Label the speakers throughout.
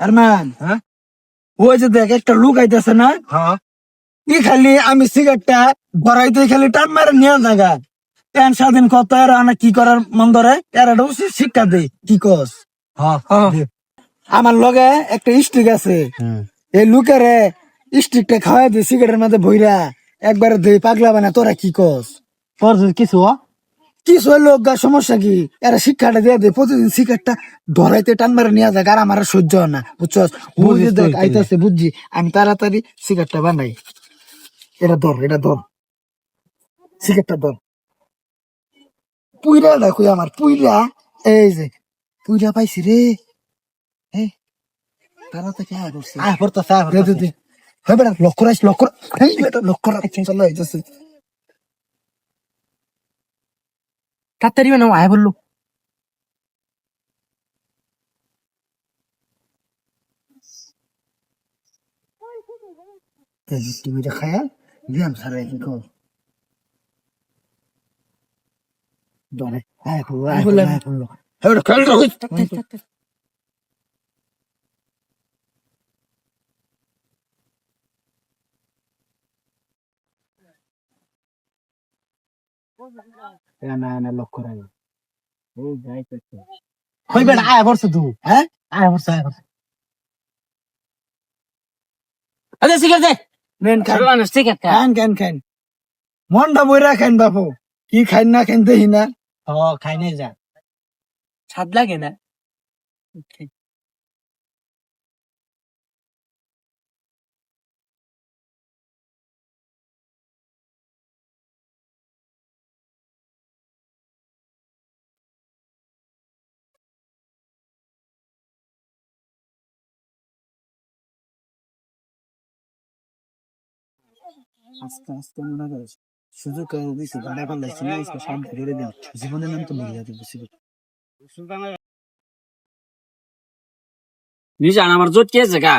Speaker 1: আরমান,
Speaker 2: হ্যাঁ
Speaker 1: ওই যে দেখ একটা লোক আইতেছে না,
Speaker 2: হ্যাঁ
Speaker 1: ই খালি আমি সিগারেটটা ভরাইতে খালি টান মারে নিয়ে জায়গা এন স্বাধীন কত এরা না কি করার মন ধরে এরা উচিত শিক্ষা দে কি কস।
Speaker 2: হ্যাঁ
Speaker 1: আমার লগে একটা স্টিক আছে, এই লোকেরে স্টিকটা খাওয়াই দে সিগারেটের মধ্যে ভইরা একবারে দে পাগলা বানা। তোরা কি কস?
Speaker 2: তোর যদি কিছু
Speaker 1: কিছু লোক গা সমস্যা কি, এরা শিক্ষাটা দিয়ে দে প্রতিদিন সিগারেটটা ধরাইতে টান মারে নিয়ে যায় আর আমার আর সহ্য হয় না বুঝছস। ওই যে দেখ আইতাছে বুঝছি, আমি তাড়াতাড়ি সিগারেটটা বানাই। এটা ধর, এটা ধর, সিগারেটটা ধর। পুইরা দেখো আমার পুইরা, এই যে পুইরা পাইছি রে। এই তাড়াতাড়ি আয় করছি,
Speaker 2: আয় পড়তেছে
Speaker 1: দে দে দে। হ্যাঁ বেটা লক্ষ্য রাখ, লক্ষ্য রাখ। এই বেটা লক্ষ্য রাখ, চলো আইতাছে।
Speaker 2: তাড়াতাড়ি মানে আয় বললো
Speaker 1: এই যে তুমি এটা খায়া ব্যায়াম ছাড়াই কি কর ধরে আয় করলো, আয় করলো, আয় করলো। হ্যাঁ বেটা খেয়াল রাখিস। না না লক্ষ্য রাখ। এই যাইতেছে।
Speaker 2: কই বেটা আয় পড়ছে তুই
Speaker 1: হ্যাঁ
Speaker 2: আয় পড়ছে আরে সিগারেট দে
Speaker 1: নেন খান,
Speaker 2: মানুষ সিগারেট খা
Speaker 1: খান খান খান, মনটা বইরা খান বাপু, কি খাইন না খাইন দেখি না।
Speaker 2: ও খাই নাই যা স্বাদ লাগে না
Speaker 1: আস্তে আস্তে মনে করে সুযোগ করে দিছি, গাড়া পাল্লাইছি না, इसको সব ধরে দেন জীবনের নাম তো ভুলে যাবে বুঝছি।
Speaker 2: নিজান আমার জোট কে জায়গা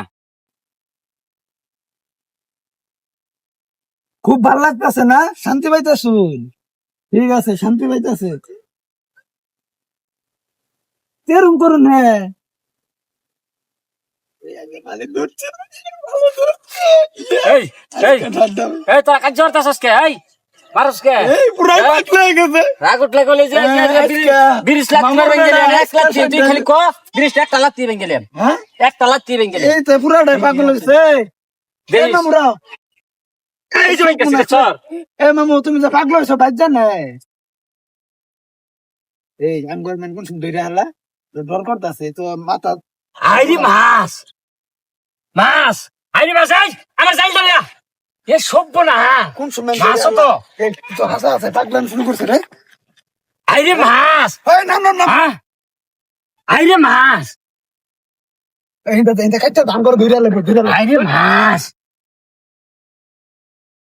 Speaker 1: খুব ভালো লাগতেছে না, শান্তি পাইতেছুন? ঠিক আছে, শান্তি পাইতেছে, তেরুম করুন। হ্যাঁ
Speaker 2: এই এই এই তো কাজ জোরতাছস কে এই মারস কে রাগ উঠলে গলে যে বিরিশ লাখ তোমার ভেঙে গেলেন 1 লাখ তুই খালি ক বিরিশ একটা লাখ তুই ভেঙে গেলেন
Speaker 1: হ্যাঁ
Speaker 2: একটা লাখ তুই ভেঙে গেলেন
Speaker 1: এই তো পুরাটাই পাগল হয়েছে। এই মামুরাও,
Speaker 2: এই যে ভেঙে গেছে স্যার
Speaker 1: এ মামু তুমি যে পাগল হয়েছো বাইর জান না। এই আমি গভর্নমেন্ট কোন সময় ধরে হালা ডর করতেছে তো মাথা।
Speaker 2: আইরি মাছ মাছ আইরি মাছ এই আমার জাল ধরে এ সভ্য না
Speaker 1: কোন সময়
Speaker 2: মাছ তো
Speaker 1: এই তো হাসা আছে পাগলাম শুরু করছে রে।
Speaker 2: আইরি মাছ
Speaker 1: এই নাম নাম নাম,
Speaker 2: হ্যাঁ আইরি মাছ
Speaker 1: এই দা খাইতে ধান করে ধরে লাগবে, ধরে
Speaker 2: আইরি মাছ